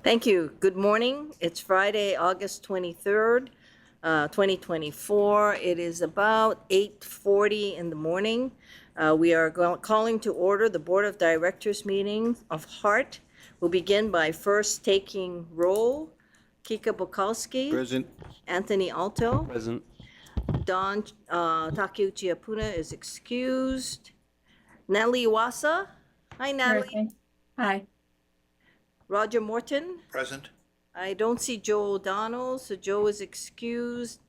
Thank you. Good morning. It's Friday, August 23rd, 2024. It is about 8:40 in the morning. We are calling to order the Board of Directors meeting of HART. We'll begin by first taking roll. Kika Bukowski. Present. Anthony Alto. Present. Don Takeuchi Apuna is excused. Natalie Iwasa. Hi, Natalie. Present. Hi. Roger Morton. Present. I don't see Joe O'Donnell, so Joe is excused.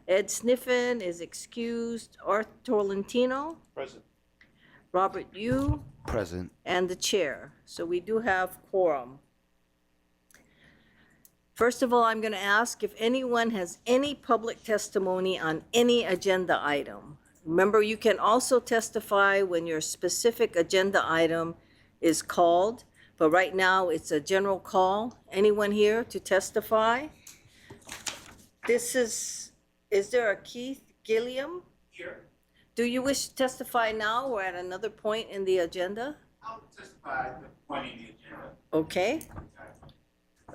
Ed Sniffen is excused. Art Tolentino. Present. Robert Yu. Present. And the chair. So we do have quorum. First of all, I'm going to ask if anyone has any public testimony on any agenda item. Remember, you can also testify when your specific agenda item is called, but right now it's a general call. Anyone here to testify? Is there a Keith Gilliam? Here, Do you wish to testify now or at another point in the agenda? I'll testify at the point in the agenda. Okay.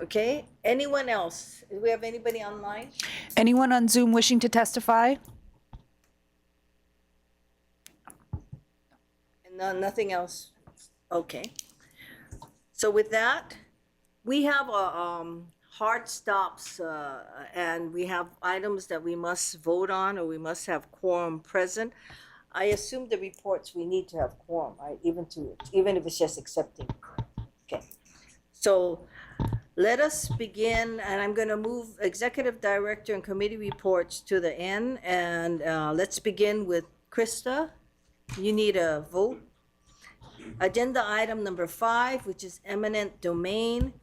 Okay. Anyone else? Do we have anybody online? Anyone on Zoom wishing to testify? And nothing else? Okay. So with that, we have a hard stops and we have items that we must vote on or we must have quorum present. I assume the reports we need to have quorum, right? Even if it's just accepting. Okay. So let us begin, and I'm going to move executive director and committee reports to the end. And let's begin with Krista. You need a vote. Agenda item number 5, which is eminent domain.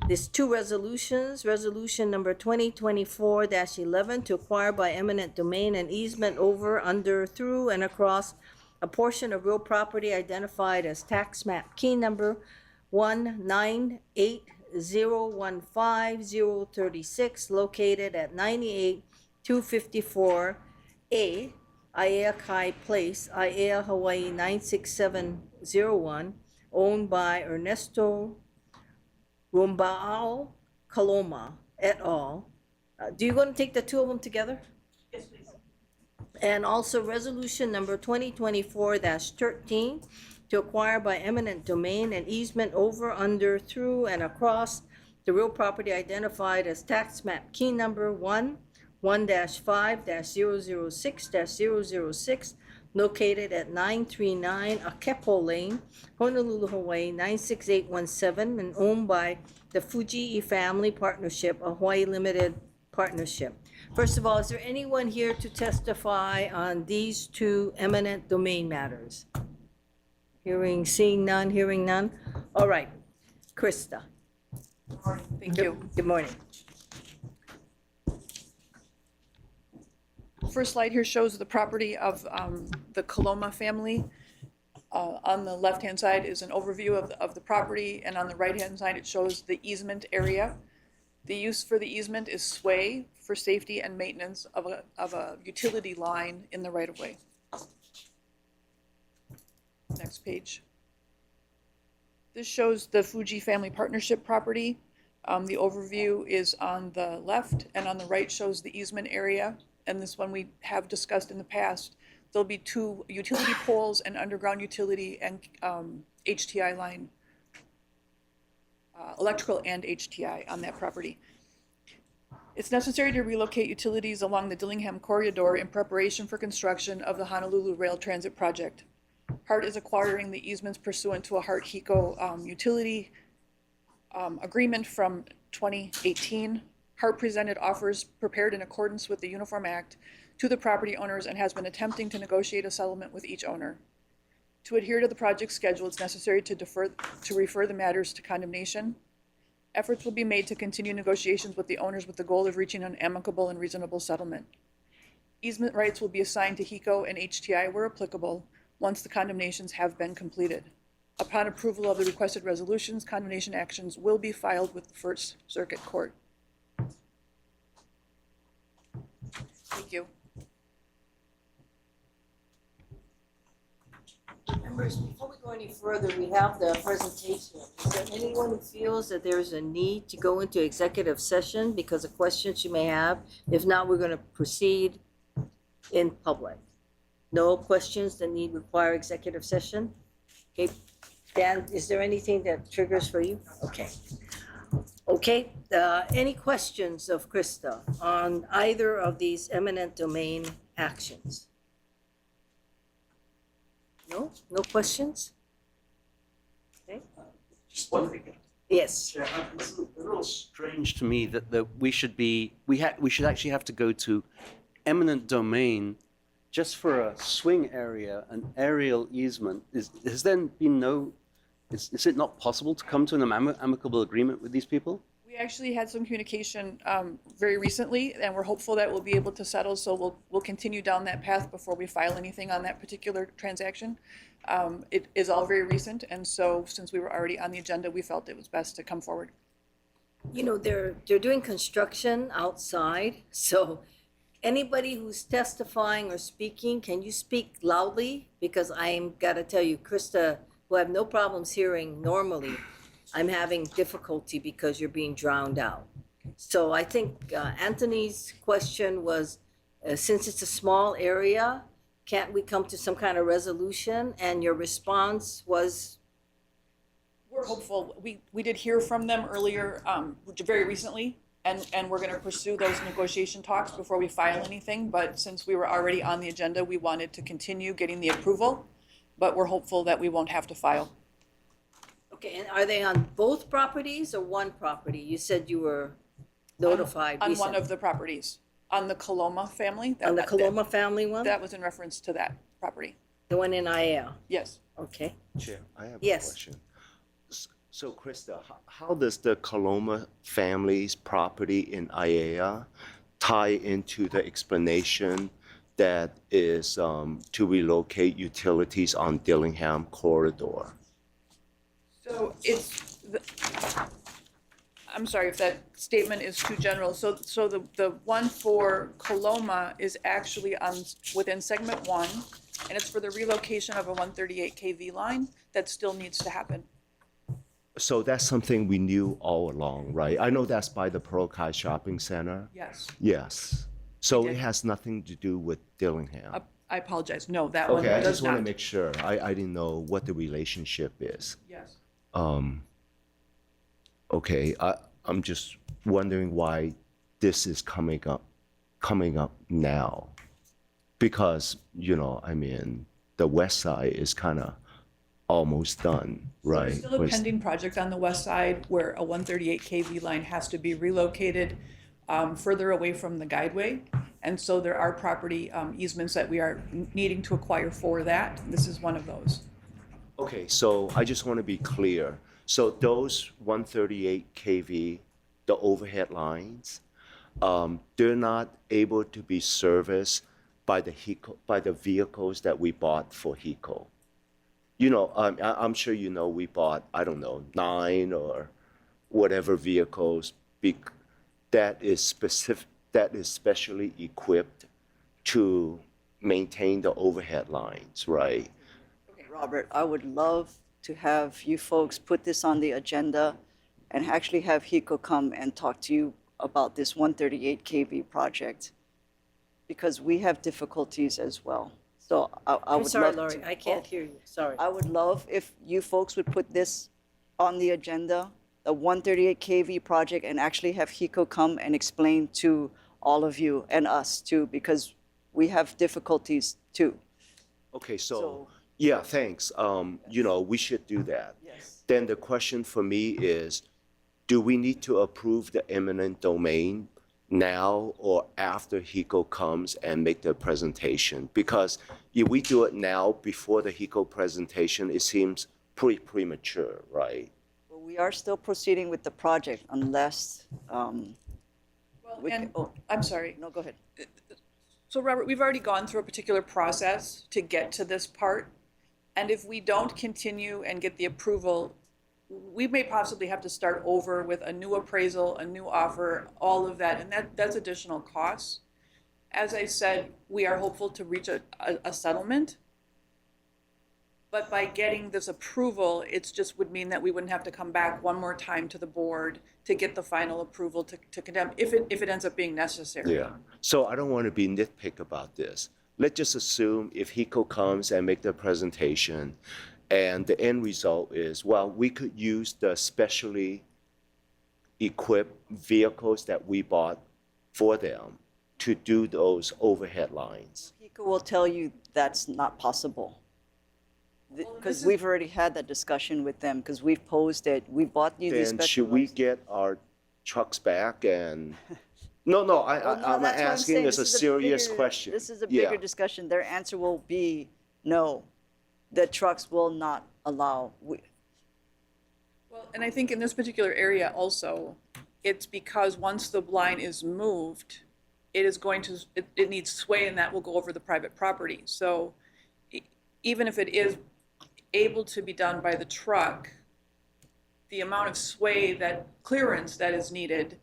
There's 2 resolutions. Resolution number 2024-11 to acquire by eminent domain an easement over, under, through, and across a portion of real property identified as tax map key number 198015036, located at 98254A Aiea Kai Place, Aiea, Hawaii 96701, owned by Ernesto Rumbao Kaloma et al. Do you want to take the 2 of them together? Yes, please. And also resolution number 2024-13 to acquire by eminent domain an easement over, under, through, and across the real property identified as tax map key number 1-5-006-006, located at 939 Akepo Lane, Honolulu, Hawaii 96817, and owned by the Fuji'i Family Partnership, a Hawaii Limited Partnership. First of all, is there anyone here to testify on these 2 eminent domain matters? Seeing none, hearing none. All right, Krista. Thank you. Good morning. First slide here shows the property of the Kaloma family. On the left-hand side is an overview of the property, and on the right-hand side it shows the easement area. The use for the easement is sway for safety and maintenance of a utility line in the right-of-way. Next page. This shows the Fuji Family Partnership property. The overview is on the left, and on the right shows the easement area. And this one we have discussed in the past. There'll be 2 utility poles and underground utility and HTI line, electrical and HTI on that property. It's necessary to relocate utilities along the Dillingham Corridor in preparation for construction of the Honolulu Rail Transit Project. HART is acquiring the easements pursuant to a HART-HECO utility agreement from 2018. HART presented offers prepared in accordance with the Uniform Act to the property owners and has been attempting to negotiate a settlement with each owner. To adhere to the project schedule, it's necessary to refer the matters to condemnation. Efforts will be made to continue negotiations with the owners with the goal of reaching an amicable and reasonable settlement. Easement rights will be assigned to HECO and HTI where applicable once the condemnations have been completed. Upon approval of the requested resolutions, condemnation actions will be filed with the First Circuit Court. Thank you. Members, before we go any further, we have the presentation. Is there anyone who feels that there's a need to go into executive session because of questions you may have? If not, we're going to proceed in public. No questions that require executive session? Okay, Dan, is there anything that triggers for you? Okay. Okay, any questions of Krista on either of these eminent domain actions? No, no questions? Okay, Just one thing. yes. Yeah, it's a little strange to me that we should actually have to go to eminent domain just for a swing area, an aerial easement. Has then been is it not possible to come to an amicable agreement with these people? We actually had some communication very recently, and we're hopeful that we'll be able to settle, so we'll continue down that path before we file anything on that particular transaction. It is all very recent, and so since we were already on the agenda, we felt it was best to come forward. You know, they're doing construction outside, so anybody who's testifying or speaking, can you speak loudly? Because I'm gotta tell you, Krista, who I have no problems hearing normally, I'm having difficulty because you're being drowned out. So I think Anthony's question was, since it's a small area, can't we come to some kind of resolution? And your response was, We're hopeful. We did hear from them earlier, very recently, and we're going to pursue those negotiation talks before we file anything. But since we were already on the agenda, we wanted to continue getting the approval, but we're hopeful that we won't have to file. okay, and are they on both properties or one property? You said you were notified On one recently. of the properties, on the Coloma family. On the Coloma family one? That was in reference to that property. The one in IAL? Yes. Okay. Chair, I have Yes. a question. So Krista, how does the Coloma family's property in Aiea tie into the explanation that is to relocate utilities on Dillingham corridor? So I'm sorry if that statement is too general. So the one for Coloma is actually within segment 1, and it's for the relocation of a 138 kV line that still needs to happen. So that's something we knew all along, right? I know that's by the Pearl Kai Shopping Center. Yes. Yes. So We it did. has nothing to do with Dillingham. I apologize. No, that one Okay, I does just want to not. make sure. I didn't know what the relationship is. Yes. Okay, I'm just wondering why this is coming up now. Because, I mean, the west side is kind of almost done, right? There's still a pending project on the west side where a 138 kV line has to be relocated further away from the guideway. And so there are property easements that we are needing to acquire for that. This is one of those. Okay, so I just want to be clear. So those 138 kV, the overhead lines, they're not able to be serviced by the vehicles that we bought for HECO. I'm sure we bought, I don't know, 9 or whatever vehicles that is specially equipped to maintain the overhead lines, right? Robert, I would love to have you folks put this on the agenda and actually have HECO come and talk to you about this 138 kV project, because we have difficulties as well. So I I'm would sorry, love Lori, to. I can't hear you, sorry. I would love if you folks would put this on the agenda, the 138 kV project, and actually have HECO come and explain to all of you and us too, because we have difficulties too. Okay, so, So- yeah, thanks. We should do that. Yes. Then the question for me is, do we need to approve the eminent domain now or after HECO comes and make the presentation? Because if we do it now before the HECO presentation, it seems pretty premature, right? Well, we are still proceeding with the project unless, Well, we and, can- I'm sorry. no, go ahead. So Robert, we've already gone through a particular process to get to this part. And if we don't continue and get the approval, we may possibly have to start over with a new appraisal, a new offer, all of that, and that's additional costs. As I said, we are hopeful to reach a settlement. But by getting this approval, it's just would mean that we wouldn't have to come back one more time to the board to get the final approval to condemn, if it ends up being necessary. Yeah. So I don't want to be nitpick about this. Let's just assume if HECO comes and make the presentation and the end result is, well, we could use the specially equipped vehicles that we bought for them to do those overhead lines. HECO will tell you that's not possible. Because we've already had that discussion with them, because we've posed it, we bought you these Then special should we ones. get our trucks back and, no, no, Well, no, I'm that's what asking saying. this a This is serious bigger- question. This is a Yeah. bigger discussion. Their answer will be no. The trucks will not allow. Well, and I think in this particular area also, it's because once the line is moved, it is going to, it needs sway and that will go over the private property. So even if it is able to be done by the truck, the amount of sway that, clearance that is needed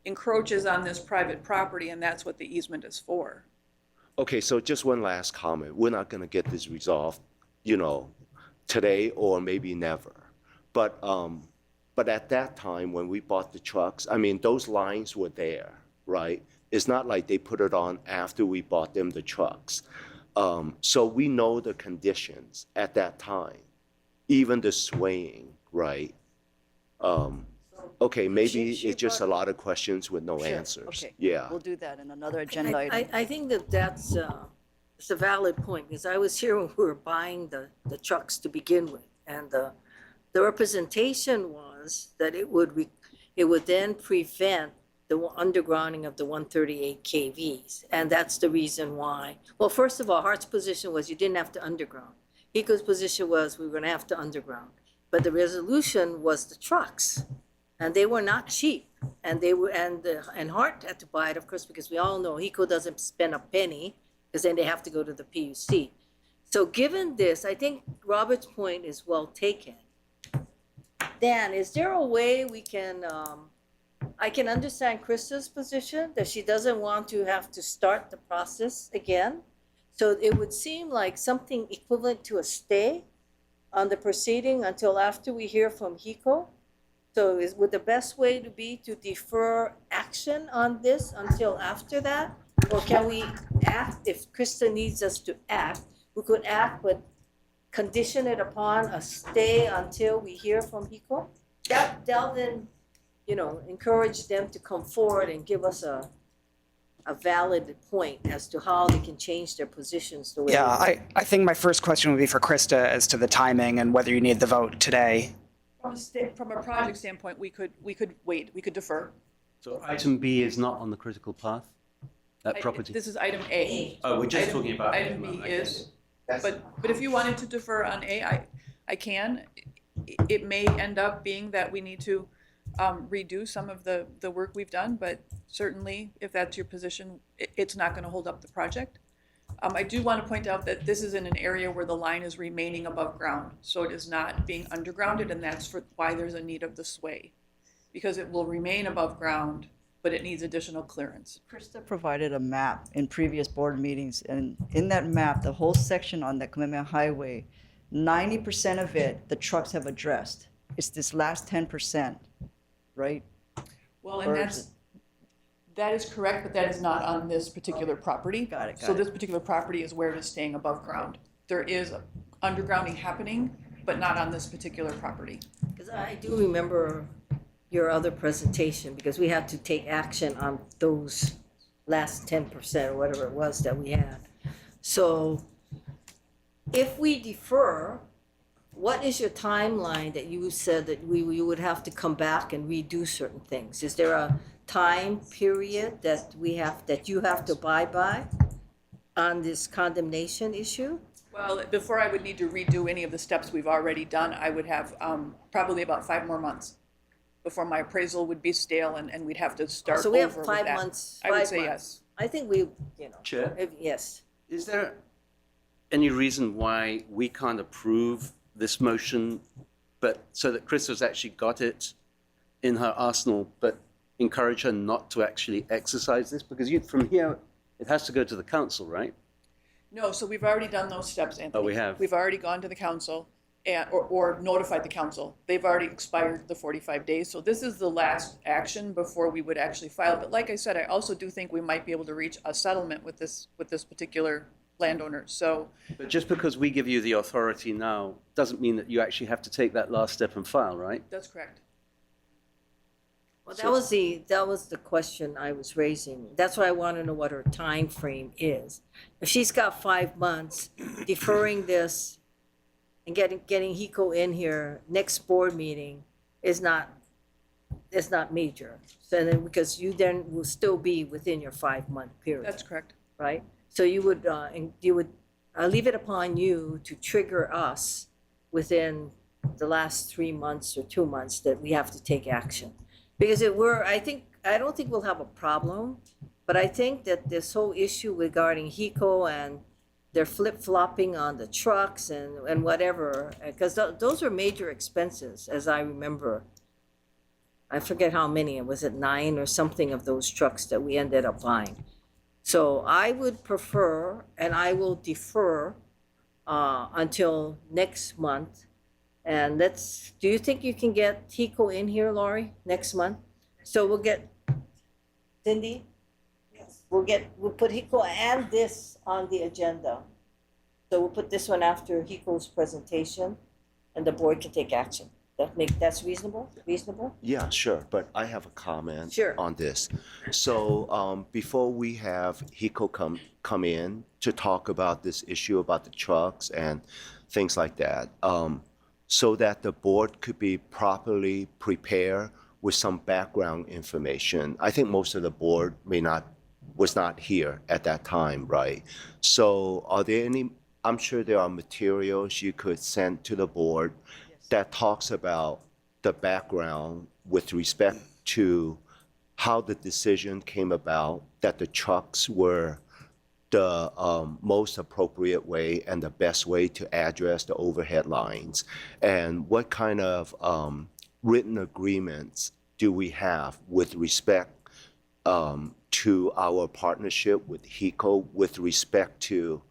encroaches on this private property, and that's what the easement is for. Okay, so just one last comment. We're not gonna get this resolved, today or maybe never. But at that time, when we bought the trucks, I mean, those lines were there, right? It's not like they put it on after we bought them the trucks. So we know the conditions at that time, even the swaying, right? Okay, maybe she it's just a brought- lot of questions with no Sure, answers. Okay. Yeah. We'll do that in another agenda item. I think that's it's a valid point, because I was here when we were buying the trucks to begin with. And the representation was that it would then prevent the undergrounding of the 138 KVs. And that's the reason why. Well, first of all, Hart's position was you didn't have to underground. HECO's position was we were going to have to underground. But the resolution was the trucks. And they were not cheap. And they were, and Hart had to buy it, of course, because we all know HECO doesn't spend a penny, because then they have to go to the PUC. So given this, I think Robert's point is well taken. Dan, is there a way we can, I can understand Krista's position, that she doesn't want to have to start the process again. So it would seem like something equivalent to a stay on the proceeding until after we hear from HECO. So would the best way to be to defer action on this until after that? Or can we act, if Krista needs us to act, we could act, but condition it upon a stay until we hear from HECO? That'll then, encourage them to come forward and give us a valid point as to how they can change their positions the way. Yeah, I think my first question would be for Krista as to the timing and whether you need the vote today. From a project standpoint, we could wait, we could defer. So item B is not on the critical path, that property? This is item A. Oh, we're just Item- talking about. Item B is, but if you wanted to defer on A, I can. It may end up being that we need to redo some of the work we've done, but certainly if that's your position, it's not going to hold up the project. I do want to point out that this is in an area where the line is remaining above ground, so it is not being undergrounded, and that's why there's a need of the sway. Because it will remain above ground, but it needs additional clearance. Krista provided a map in previous board meetings, and in that map, the whole section on the Kamehameha Highway, 90% of it, the trucks have addressed. It's this last 10%, right? Well, and that is correct, but that is not on this particular property. Got it, got So it. this particular property is where it is staying above ground. There is undergrounding happening, but not on this particular property. Because I do remember your other presentation, because we had to take action on those last 10% or whatever it was that we had. So if we defer, what is your timeline that you said that we would have to come back and redo certain things? Is there a time period that you have to abide by on this condemnation issue? Well, before I would need to redo any of the steps we've already done, I would have probably about 5 more months before my appraisal would be stale and we'd have to start over So we have with 5 that. months. I would 5 say months. yes. I think we, Chair? yes. Is there any reason why we can't approve this motion, but so that Krista's actually got it in her arsenal, but encourage her not to actually exercise this? Because from here, it has to go to the council, right? No, so we've already done those steps, Anthony. Oh, we have? We've already gone to the council and, or notified the council. They've already expired the 45 days. So this is the last action before we would actually file. But like I said, I also do think we might be able to reach a settlement with this particular landowner. So But just because we give you the authority now, doesn't mean that you actually have to take that last step and file, right? that's correct. Well, that was the question I was raising. That's why I want to know what her time frame is. If she's got 5 months, deferring this and getting HECO in here next board meeting is not major. So then, because you then will still be within your 5-month period. That's correct. Right? So you would leave it upon you to trigger us within the last 3 months or 2 months that we have to take action. Because I don't think we'll have a problem, but I think that this whole issue regarding HECO and they're flip-flopping on the trucks and whatever, because those are major expenses, as I remember. I forget how many, was it 9 or something of those trucks that we ended up buying? So I would prefer, and I will defer until next month. And do you think you can get HECO in here, Laurie, next month? So we'll get, Cindy? Yes. We'll put HECO and this on the agenda. So we'll put this one after HECO's presentation and the board can take action. That's reasonable? Reasonable? Yeah, sure, but I have a comment Sure. on this. So before we have HECO come in to talk about this issue about the trucks and things like that, so that the board could be properly prepared with some background information. I think most of the board was not here at that time, right? So are there I'm sure there are materials you could send to the board that talks about the background with respect to how the decision came about, that the trucks were the most appropriate way and the best way to address the overhead lines, and what kind of written agreements do we have with respect to our partnership with HECO with respect to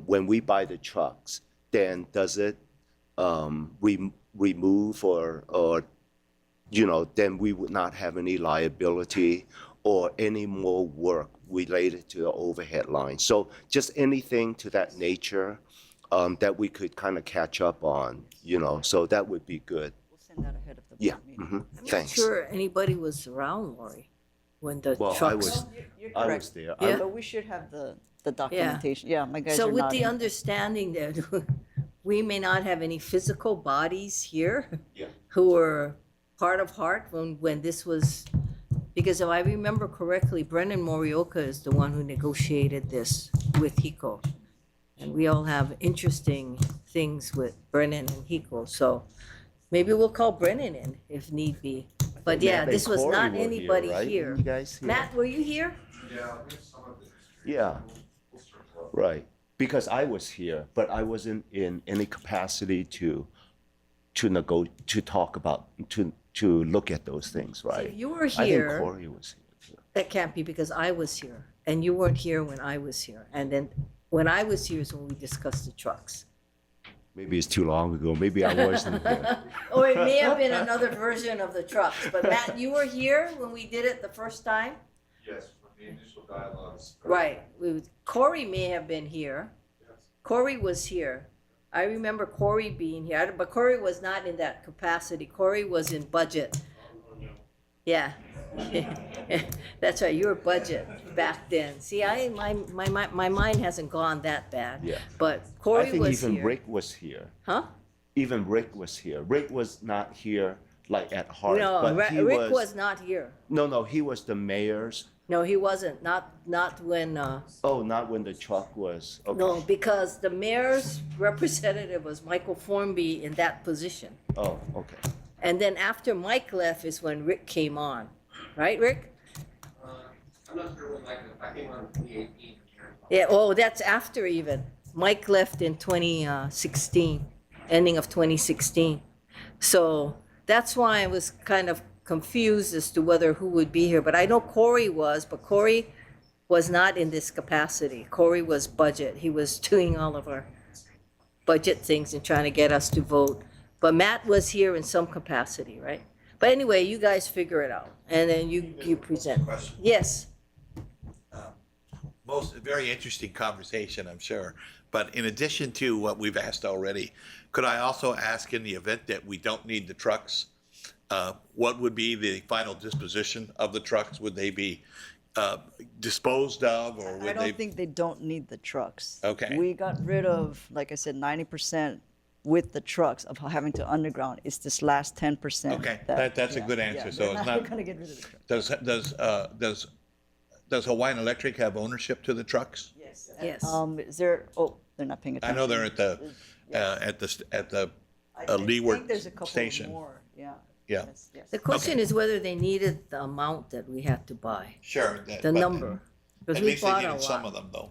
when we buy the trucks, then does it remove or then we would not have any liability or any more work related to the overhead line. So just anything to that nature that we could kind of catch up on, so that would be good. We'll send that ahead of the Yeah, board meeting. I'm not thanks. sure anybody was around, Laurie, when the Well, trucks. You're I correct. was there. Yeah. But we should have the documentation. Yeah, my guys So are with the nodding. understanding that we may not have any physical bodies here Yeah. who were part of Hart when this was, because if I remember correctly, Brennan Morioka is the one who negotiated this with HECO. And we all have interesting things with Brennan and HECO, so maybe we'll call Brennan in if need be. But yeah, Matt and this was Corey not were here, anybody right? here. You guys here? Matt, were you here? Yeah, we have some of the history. Yeah. We'll circle up. Right, because I was here, but I wasn't in any capacity to look at those things, If right? you were I think here, Corey was here. that can't be because I was here and you weren't here when I was here. And then when I was here is when we discussed the trucks. Maybe it's too long ago, maybe I wasn't here. Or it may have been another version of the trucks. But Matt, you were here when we did it the first time? Yes, from the initial dialogues. Right. Corey may have been here. Yes. Corey was here. I remember Corey being here, but Corey was not in that capacity. Corey was in budget. Yeah. That's right, you were budget back then. See, my mind hasn't gone that bad. Yeah. But I Corey think was even here. Rick was here. Huh? Even Rick was here. Rick was not here like at heart, No, but he Rick was not here. No, he was the mayor's. No, he wasn't. Not when. Oh, not when the truck was. Okay. No, because the mayor's representative was Michael Formby in that position. Oh, okay. And then after Mike left is when Rick came on, right, Rick? I'm not sure when, I came on 2018. Yeah. Oh, that's after even. Mike left in 2016, ending of 2016. So that's why I was kind of confused as to whether who would be here. But I know Corey was, but Corey was not in this capacity. Corey was budget. He was doing all of our budget things and trying to get us to vote. But Matt was here in some capacity, right? But anyway, you guys figure it out, and then you present. Question. Yes, Very interesting conversation, I'm sure. But in addition to what we've asked already, could I also ask, in the event that we don't need the trucks, what would be the final disposition of the trucks? Would they be disposed of, or I would they? don't think they don't need the trucks. Okay. We got rid of, like I said, 90% with the trucks of having to underground. It's this last 10%. Okay, that's a good answer. So it's not. Gonna get rid of the trucks. Does Hawaiian Electric have ownership to the trucks? yes. Is there, they're not paying I attention. know they're at the I Leeward think there's a couple station. more, yeah. Yeah. Yes, yes. The question is whether they needed the amount that we had to buy, Sure. the number. Because At we least they bought a needed some lot. of them, though.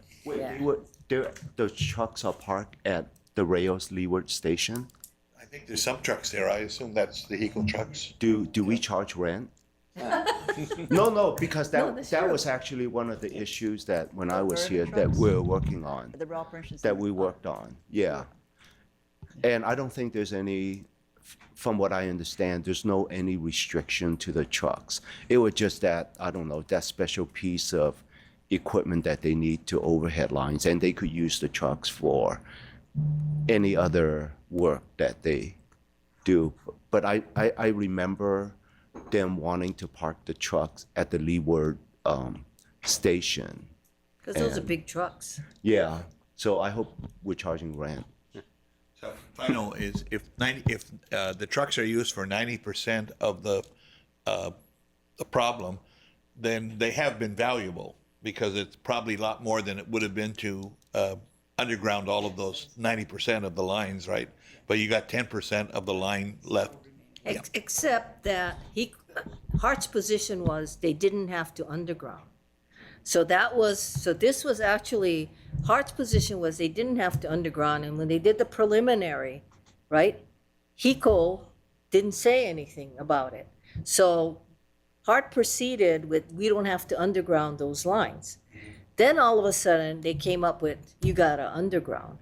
Yeah. Those trucks are parked at the Rails Leeward Station. I think there's some trucks there. I assume that's the Eagle trucks. Do we charge rent? No, because No, that that's that true. was actually one of the issues that when I was Burden here that trucks? we're working on, The rail operations. that we worked on. Yeah. And I don't think there's any, from what I understand, there's no any restriction to the trucks. It was just that, I don't know, that special piece of equipment that they need to overhead lines, and they could use the trucks for any other work that they do. But I remember them wanting to park the trucks at the Leeward station. Because those are big trucks. Yeah, so I hope we're charging rent. So final is if the trucks are used for 90% of the problem, then they have been valuable, because it's probably a lot more than it would have been to underground all of those 90% of the lines, right? But you got 10% of the line left. Except that Hart's position was they didn't have to underground. So this was actually, Hart's position was they didn't have to underground, and when they did the preliminary, right, HECO didn't say anything about it. So Hart proceeded with, we don't have to underground those lines. Then all of a sudden, they came up with, you gotta underground.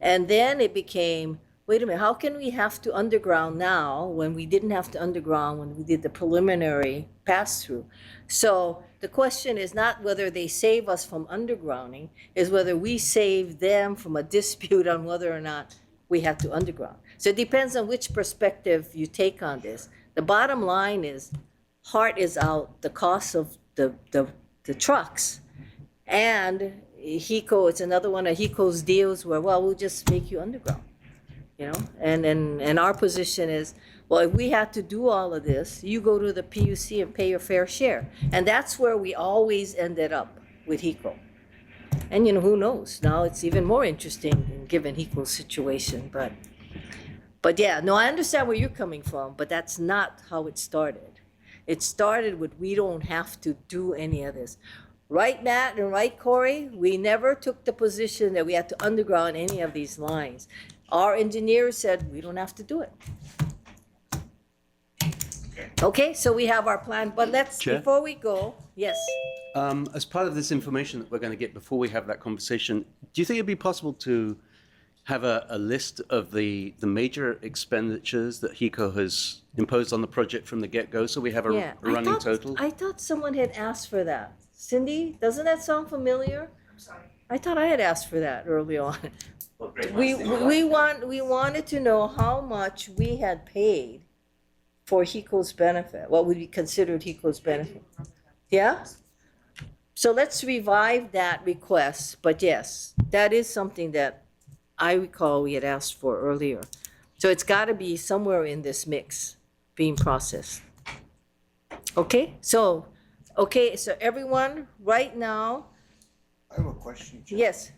And then it became, wait a minute, how can we have to underground now when we didn't have to underground when we did the preliminary pass-through? So the question is not whether they save us from undergrounding, is whether we save them from a dispute on whether or not we have to underground. So it depends on which perspective you take on this. The bottom line is, Hart is out the cost of the trucks. And HECO, it's another one of HECO's deals where, well, we'll just make you underground. You know, and our position is, well, if we had to do all of this, you go to the PUC and pay your fair share. And that's where we always ended up with HECO. And you know, who knows? Now it's even more interesting given HECO's situation. But yeah, no, I understand where you're coming from, but that's not how it started. It started with, we don't have to do any of this. Right, Matt, and right, Corey? We never took the position that we had to underground any of these lines. Our engineers said, we don't have to do it. Okay, so we have our plan, but let's, Chair? before we go, yes. As part of this information that we're going to get before we have that conversation, do you think it'd be possible to have a list of the major expenditures that HECO has imposed on the project from the get-go, so we have a Yeah, running total? I thought someone had asked for that. Cindy, doesn't that sound familiar? I'm sorry. I thought I had asked for that early on. We wanted to know how much we had paid for HECO's benefit, what would be considered HECO's benefit. Yeah? So let's revive that request, but yes, that is something that I recall we had asked for earlier. So it's gotta be somewhere in this mix being processed. Okay, so everyone, right now, I have a question. Chair. yes,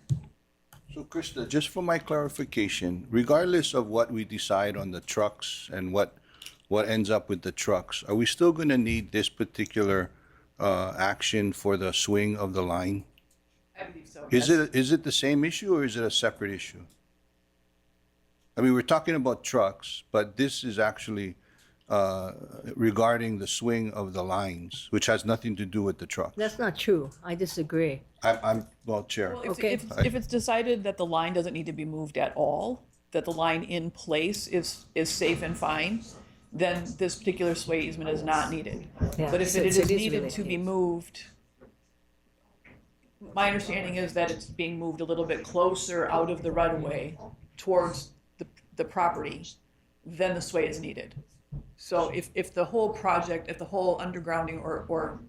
So Krista, just for my clarification, regardless of what we decide on the trucks and what ends up with the trucks, are we still going to need this particular action for the swing of the line? I believe so. Is it the same issue or is it a separate issue? I mean, we're talking about trucks, but this is actually regarding the swing of the lines, which has nothing to do with the truck. That's not true. I disagree. Well, Chair. Well, Okay. if it's decided that the line doesn't need to be moved at all, that the line in place is safe and fine, then this particular sway easement is not needed. Yeah, But if so it it is is needed to be related. moved, my understanding is that it's being moved a little bit closer out of the right of way towards the property, then the sway is needed. So if the whole project, if the whole undergrounding or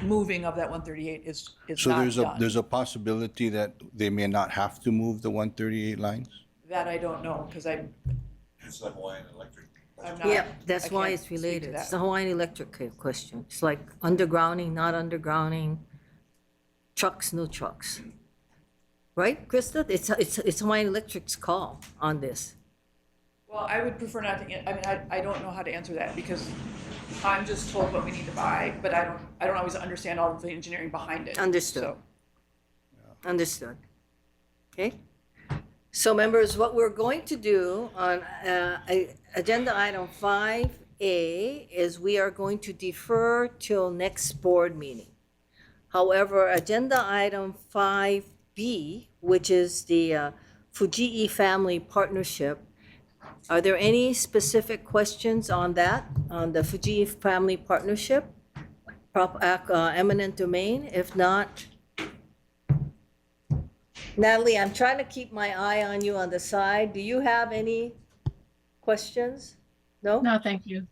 moving of that 138 is So not there's done, a possibility that they may not have to move the 138 lines? that I don't know, because It's the Hawaiian Electric. I'm not. Yeah, that's I why can't it's speak to related. that. It's the Hawaiian Electric question. It's like undergrounding, not undergrounding, trucks, no trucks. Right, Krista? It's Hawaiian Electric's call on this. Well, I would prefer not to, I mean, I don't know how to answer that because I'm just told what we need to buy, but I don't always understand all of the engineering behind it. Understood. So, Understood. Okay? So members, what we're going to do on agenda item 5A is we are going to defer till next board meeting. However, agenda item 5B, which is the Fujii Family Partnership, are there any specific questions on that, on the Fujii Family Partnership? Eminent domain? If not, Natalie, I'm trying to keep my eye on you on the side. Do you have any questions? No? No, thank you.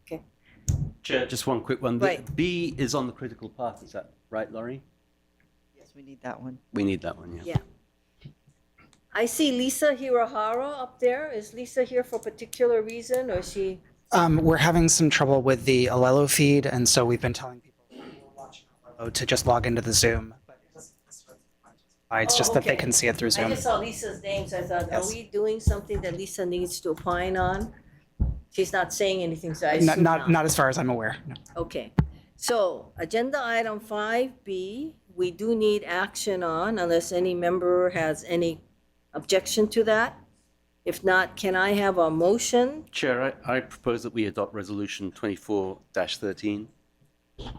Chair, just one quick one. The Right. B is on the critical path, is that right, Laurie? Yes, we need that one. We need that one, yeah. Yeah. I see Lisa Hirahara up there. Is Lisa here for a particular reason, or is she? We're having some trouble with the Alelo feed, and so we've been telling people who are watching Alelo to just log into the Zoom. It's just that they okay. can see it through I Zoom. just saw Lisa's name, so I thought, are Yes. we doing something that Lisa needs to opine on? She's not saying anything, so I assume Not as far as I'm aware. No. Okay, so agenda item 5B, we do need action on unless any member has any objection to that. If not, can I have a motion? Chair, I propose that we adopt resolution 24-13.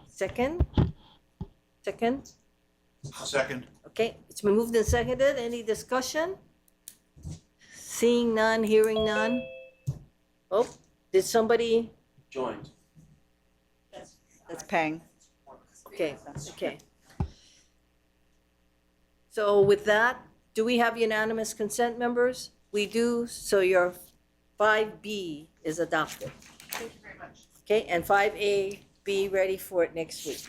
Second? Second? Second. Okay, it's been moved and seconded. Any discussion? Seeing none, hearing none? Oh, did somebody? Joined. That's Pang. Okay, okay. So with that, do we have unanimous consent, members? We do, so your 5B is adopted. thank you very much. Okay, and 5A, be ready for it next week.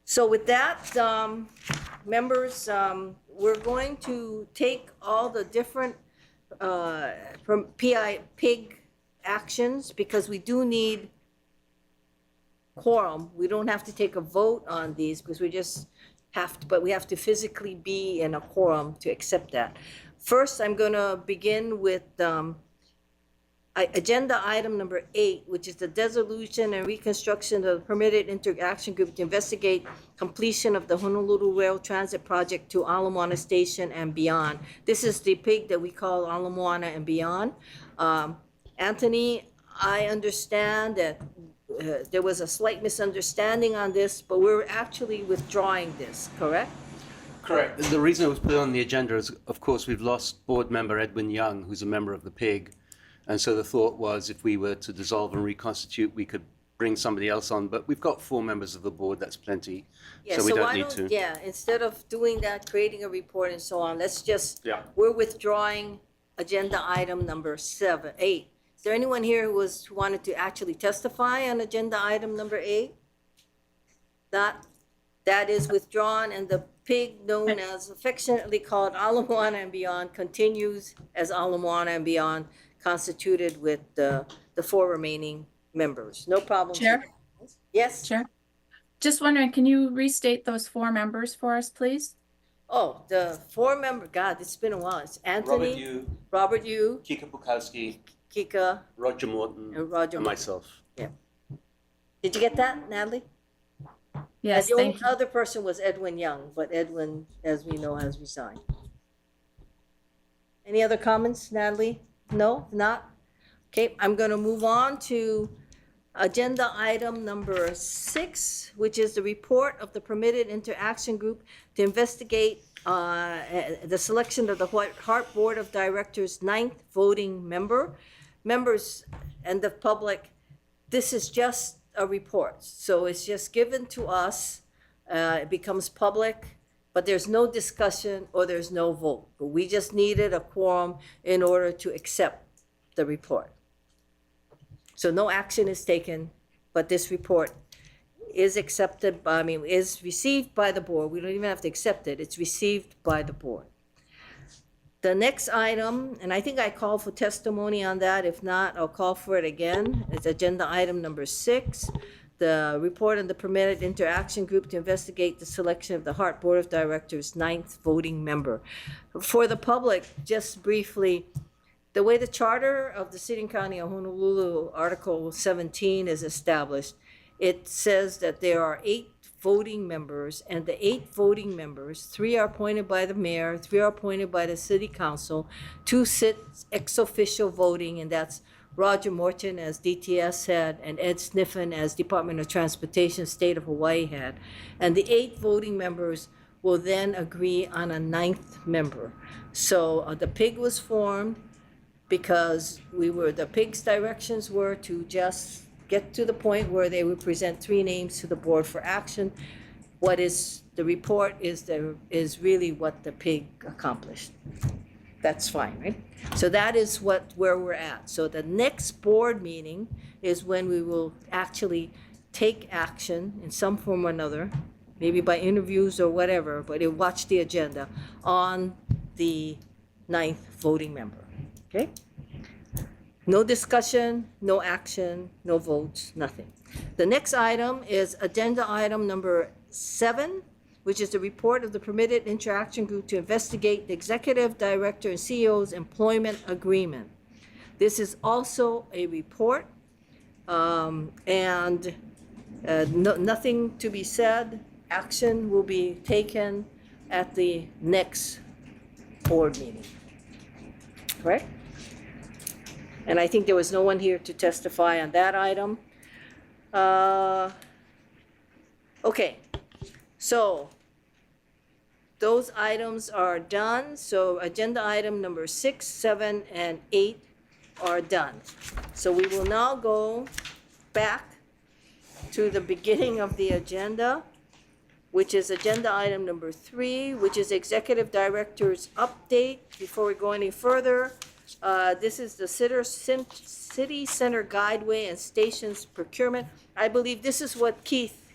So with that, members, we're going to take all the different from PIG actions because we do need quorum. We don't have to take a vote on these because we just have to, but we have to physically be in a quorum to accept that. First, I'm going to begin with agenda item number 8, which is the dissolution and reconstruction of the permitted interaction group to investigate completion of the Honolulu Rail Transit Project to Ala Moana Station and beyond. This is the PIG that we call Ala Moana and beyond. Anthony, I understand that there was a slight misunderstanding on this, but we're actually withdrawing this, correct? Correct. The reason it was put on the agenda is, of course, we've lost board member Edwin Young, who's a member of the PIG. And so the thought was if we were to dissolve and reconstitute, we could bring somebody else on. But we've got 4 members of the board, that's plenty. Yeah, So we don't why need to. Yeah, instead of doing that, creating a report and so on, let's just, Yeah. we're withdrawing agenda item number 8. Is there anyone here who wanted to actually testify on agenda item number 8? That is withdrawn, and the PIG, known as affectionately called Ala Moana and Beyond, continues as Ala Moana and Beyond, constituted with the 4 remaining members. No problem. Chair? Yes? Chair? Just wondering, can you restate those 4 members for us, please? Oh, the 4 member, God, it's been a while. It's Anthony, Robert Yu, Kika Bukowski, Kika, Roger Morton, and Roger. and myself. Did you get that, Natalie? Yes, The only thank you. other person was Edwin Young, but Edwin, as we know, has resigned. Any other comments, Natalie? No, not? Okay, I'm gonna move on to agenda item number 6, which is the report of the permitted interaction group to investigate the selection of the Hart Board of Directors' 9th voting member. Members and the public, this is just a report, so it's just given to us. It becomes public, but there's no discussion or there's no vote. But we just needed a quorum in order to accept the report. So no action is taken, but this report is accepted, is received by the board. We don't even have to accept it. It's received by the board. The next item, and I think I called for testimony on that. If not, I'll call for it again. It's agenda item number 6, the report on the permitted interaction group to investigate the selection of the Hart Board of Directors' 9th voting member. For the public, just briefly, the way the charter of the City and County of Honolulu, Article 17, is established, it says that there are 8 voting members, and the 8 voting members, 3 are appointed by the mayor, 3 are appointed by the city council, 2 sit ex officio voting, and that's Roger Morton as DTS head and Ed Sniffen as Department of Transportation, State of Hawaii head. And the 8 voting members will then agree on a 9th member. So the PIG was formed because the PIG's directions were to just get to the point where they would present 3 names to the board for action. What is the report is really what the PIG accomplished. That's fine, right? So that is where we're at. So the next board meeting is when we will actually take action in some form or another, maybe by interviews or whatever, but you'll watch the agenda on the 9th voting member, okay? No discussion, no action, no votes, nothing. The next item is agenda item number 7, which is the report of the permitted interaction group to investigate the executive director and CEO's employment agreement. This is also a report, and nothing to be said. Action will be taken at the next board meeting, correct? And I think there was no one here to testify on that item. Okay, so those items are done. So agenda item number 6, 7, and 8 are done. So we will now go back to the beginning of the agenda, which is agenda item number 3, which is executive director's update. Before we go any further, this is the City Center Guideway and Stations Procurement. I believe this is what Keith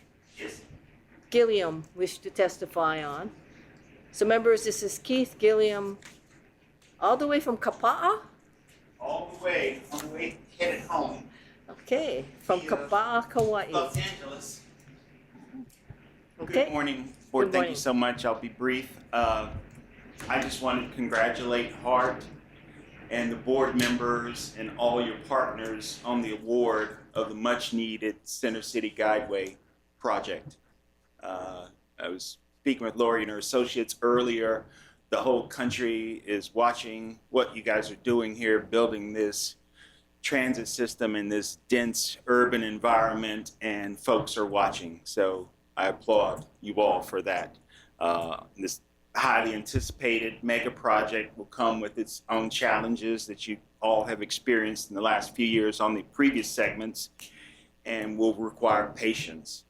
Gilliam wished to testify on. So members, this is Keith Gilliam, all the way from Kapa'a? All the way, headed home. Okay, from Kapa'a, Kauai. Los Angeles. Okay. Good morning, board. Good Thank morning. you so much. I'll be brief. I just want to congratulate Hart and the board members and all your partners on the award of the much-needed Center City Guideway project. I was speaking with Lori and her associates earlier. The whole country is watching what you guys are doing here, building this transit system in this dense urban environment, and folks are watching. So I applaud you all for that. This highly anticipated mega project will come with its own challenges that you all have experienced in the last few years on the previous segments, and will require patience.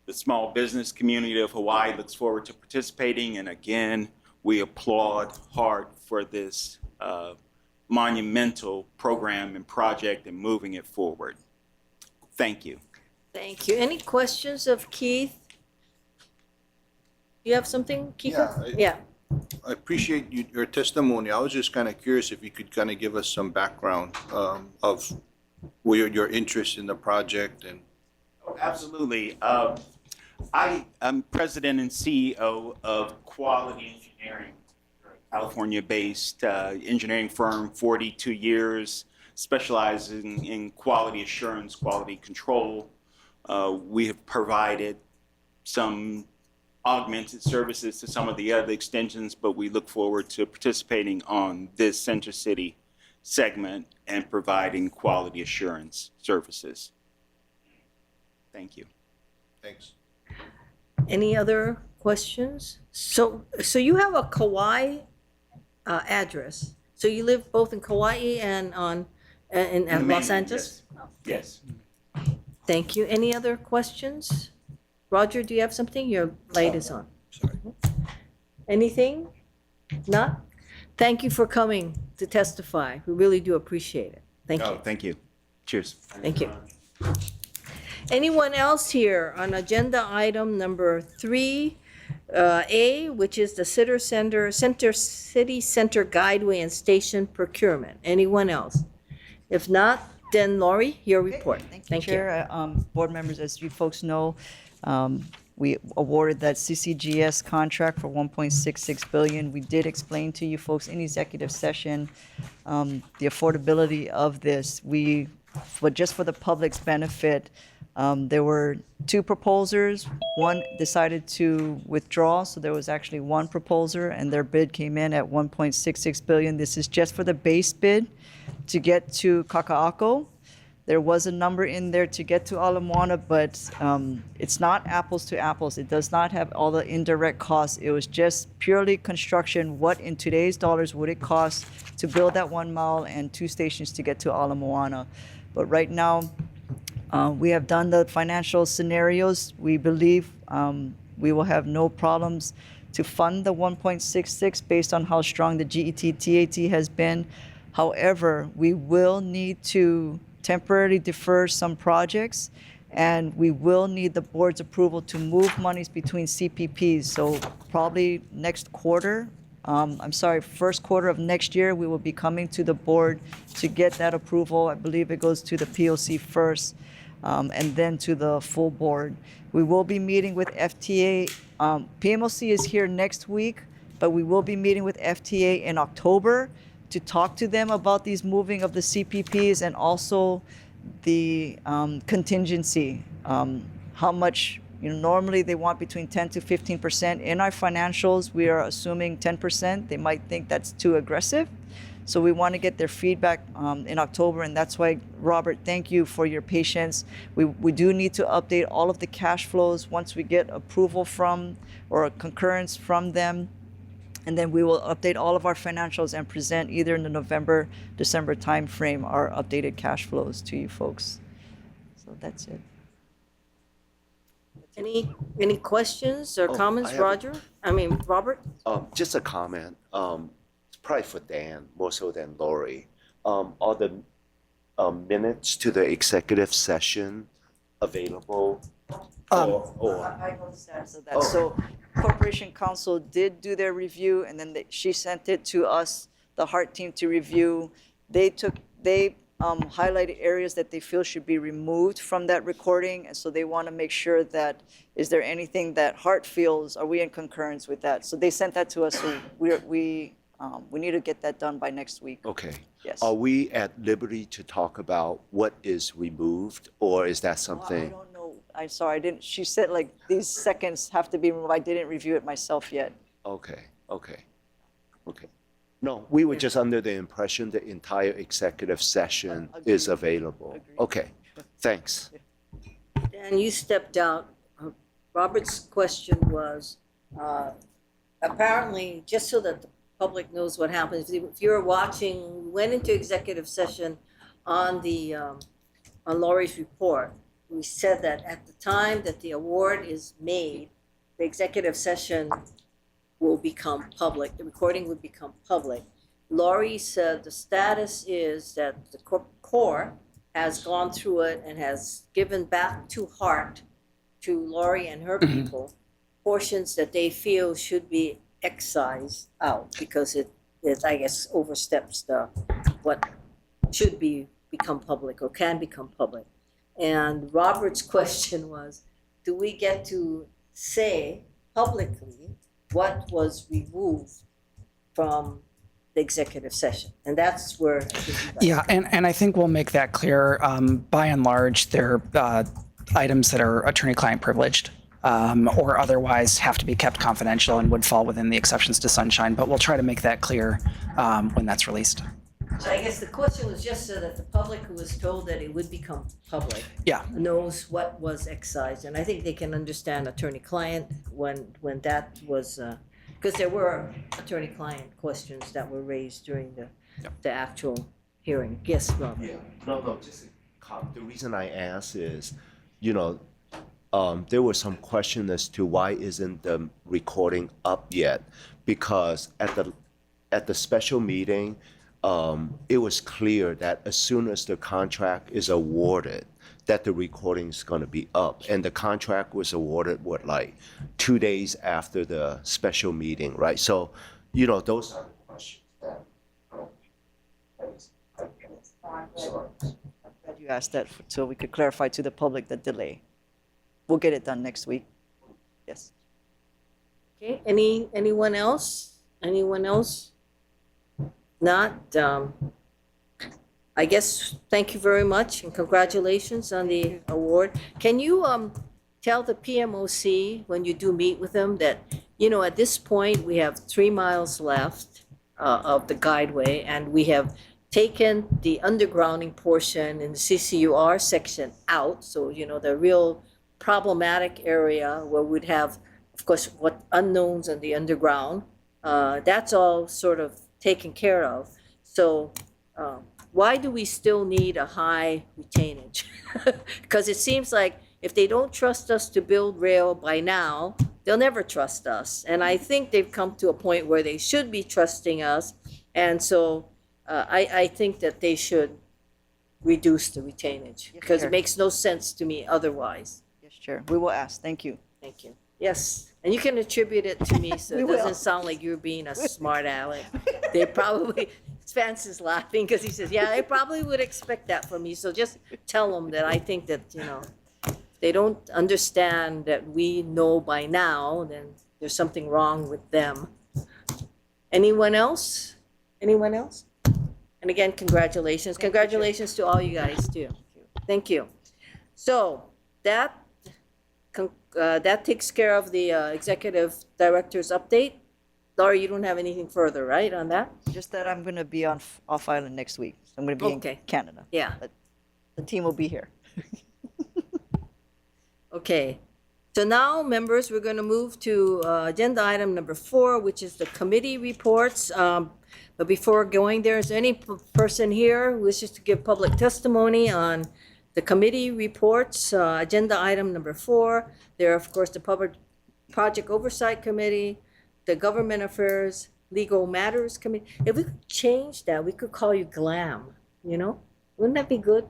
The small business community of Hawaii looks forward to participating, and again, we applaud Hart for this monumental program and project and moving it forward. Thank you. Thank you. Any questions of Keith? You have something, Kiko? Yeah. I appreciate your testimony. I was just kind of curious if you could kind of give us some background of your interest in the project and. Oh, absolutely. I'm president and CEO of Quality Engineering, California-based engineering firm, 42 years, specializing in quality assurance, quality control. We have provided some augmented services to some of the other extensions, but we look forward to participating on this Center City segment and providing quality assurance services. Thank you. Thanks. Any other questions? So you have a Kauai address. So you live both in Kauai and in the Los main- Angeles? Yes. Thank you. Any other questions? Roger, do you have something? Your light is on. Sorry. Anything? Not? Thank you for coming to testify. We really do appreciate it. Thank Oh, you. thank you. Cheers. Thank you. Anyone else here on agenda item number 3A, which is the City Center Guideway and Station Procurement? Anyone else? If not, then Lori, your report. Thank you, Chair. Board members, as you folks know, we awarded that CCGS contract for $1.66 billion. We did explain to you folks in executive session the affordability of this. But just for the public's benefit, there were 2 proposers. One decided to withdraw, so there was actually 1 proposer, and their bid came in at $1.66 billion. This is just for the base bid to get to Kaka'ako. There was a number in there to get to Ala Moana, but it's not apples to apples. It does not have all the indirect costs. It was just purely construction. What in today's dollars would it cost to build that 1 mile and 2 stations to get to Ala Moana? But right now, we have done the financial scenarios. We believe we will have no problems to fund the 1.66 based on how strong the GET-TAT has been. However, we will need to temporarily defer some projects, and we will need the board's approval to move monies between CPPs. So probably next quarter, first quarter of next year, we will be coming to the board to get that approval. I believe it goes to the POC first, and then to the full board. We will be meeting with FTA. PMOC is here next week, but we will be meeting with FTA in October to talk to them about these moving of the CPPs and also the contingency. How much, normally they want between 10 to 15%. In our financials, we are assuming 10%. They might think that's too aggressive. So we want to get their feedback in October, and that's why, Robert, thank you for your patience. We do need to update all of the cash flows once we get approval from or a concurrence from them. And then we will update all of our financials and present either in the November, December timeframe our updated cash flows to you folks. So that's it. Any questions or comments, I have a- Roger? Robert? Just a comment. It's probably for Dan more so than Lori. Are the minutes to the executive session available? Or I know the status of that. So Corporation Counsel did do their review, and then she sent it to us, the HART team, to review. They highlighted areas that they feel should be removed from that recording, and so they want to make sure that, is there anything that HART feels, are we in concurrence with that? So they sent that to us, so we need to get that done by next week. Okay. Yes. Are we at liberty to talk about what is removed, or is that I something? don't know. I'm sorry, I didn't, she said like these seconds have to be removed. I didn't review it myself yet. Okay. No, we were just under the impression the entire executive session is Agreed. available. Agreed. Okay, thanks. Dan, you stepped out. Robert's question was, apparently, just so that the public knows what happens, if you're watching, we went into executive session on Lori's report. We said that at the time that the award is made, the executive session will become public, the recording would become public. Lori said the status is that the Corps has gone through it and has given back to HART, to Lori and her people, portions that they feel should be excised out because it I guess, oversteps what should become public or can become public. And Robert's question was, do we get to say publicly what was removed from the executive session? And that's where I think you guys- Yeah, and I think we'll make that clear. By and large, they're items that are attorney-client privileged or otherwise have to be kept confidential and would fall within the exceptions to sunshine. But we'll try to make that clear when that's released. So I guess the question was just so that the public who was told that it would become public Yeah. knows what was excised, and I think they can understand attorney-client when that was, because there were attorney-client questions that were raised during the actual hearing. Yes, Rob? No, just the reason I ask is, you know, there was some question as to why isn't the recording up yet? Because at the special meeting, it was clear that as soon as the contract is awarded, that the recording is going to be up. And the contract was awarded, what, like 2 days after the special meeting, right? So, you know, those are the questions that. Glad you asked that so we could clarify to the public the delay. We'll get it done next week. Yes. Okay, anyone else? Anyone else? Not, I guess, thank you very much and congratulations on the award. Can you, tell the PMOC when you do meet with them that, you know, at this point, we have 3 miles left, of the guideway, and we have taken the undergrounding portion in the CCUR section out, so, you know, the real problematic area where we'd have, of course, what unknowns in the underground, that's all sort of taken care of. So why do we still need a high retainage? Because it seems like if they don't trust us to build rail by now, they'll never trust us. And I think they've come to a point where they should be trusting us. And so I think that they should reduce the retainage because Chair. it makes no sense to me otherwise. Yes, Chair. We will ask. Thank you. Thank you. Yes, and you can attribute it to me, so We it will. doesn't sound like you're being a smart aleck. They probably, Spence is laughing because he says, yeah, they probably would expect that from me. So just tell them that I think that, you know, if they don't understand that we know by now, then there's something wrong with them. Anyone else? Anyone else? And again, congratulations. Congratulations to all you guys too. Thank you. So that takes care of the executive director's update. Laura, you don't have anything further, right, on that? Just that I'm going to be off island next week. I'm going to be Okay. in Canada. Yeah. But the team will be here. Okay. So now, members, we're going to move to agenda item number 4, which is the committee reports. But before going there, is there any person here who wishes to give public testimony on the committee reports? Agenda item number 4. There are, of course, the Public Project Oversight Committee, the Government Affairs, Legal Matters Committee. If we could change that, we could call you GLAM, you know? Wouldn't that be good?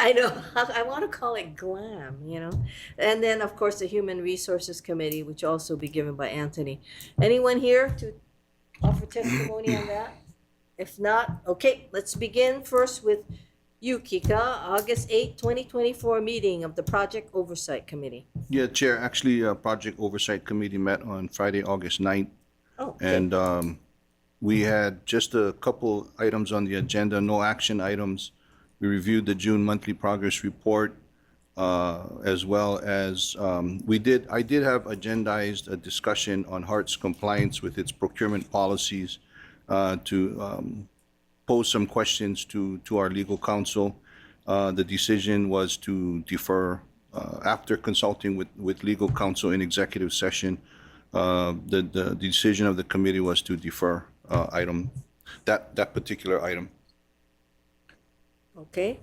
I know, I want to call it GLAM, you know? And then, of course, the Human Resources Committee, which also be given by Anthony. Anyone here to offer testimony on that? If not, okay, let's begin first with you, Kika, August 8, 2024 meeting of the Project Oversight Committee. Yeah, Chair, actually, Project Oversight Committee met on Friday, August 9th. Oh, okay. And we had just a couple items on the agenda, no action items. We reviewed the June monthly progress report, as well as I did have agendized a discussion on HART's compliance with its procurement policies to pose some questions to our legal counsel. The decision was to defer after consulting with legal counsel in executive session. The decision of the committee was to defer that particular item. Okay.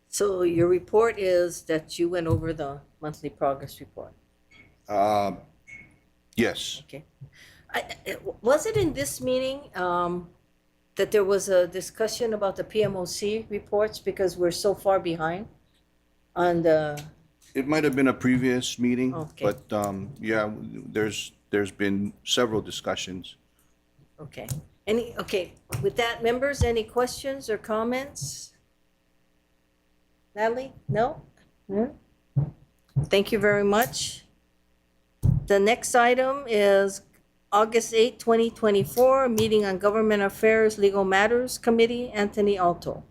So your report is that you went over the monthly progress report. Yes. Okay. Was it in this meeting that there was a discussion about the PMOC reports because we're so far behind on the, It might have been a previous meeting, Okay. but yeah, there's been several discussions. okay. Okay, with that, members, any questions or comments? Natalie? No? Thank you very much. The next item is August 8, 2024, meeting on Government Affairs, Legal Matters Committee, Anthony Alto.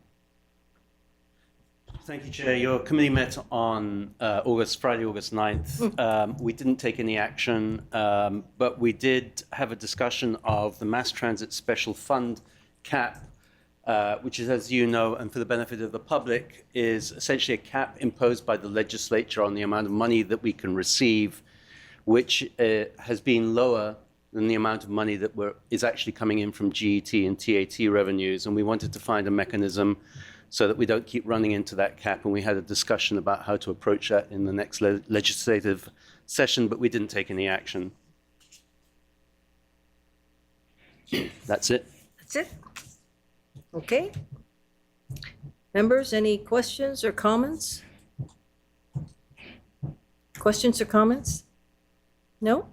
Thank you, Chair. Your committee met on Friday, August 9th. We didn't take any action, but we did have a discussion of the Mass Transit Special Fund cap, which is, as you know, and for the benefit of the public, is essentially a cap imposed by the legislature on the amount of money that we can receive, which has been lower than the amount of money that is actually coming in from GET and TAT revenues. And we wanted to find a mechanism so that we don't keep running into that cap. And we had a discussion about how to approach that in the next legislative session, but we didn't take any action. That's it. That's it? Okay. Members, any questions or comments? Questions or comments? No?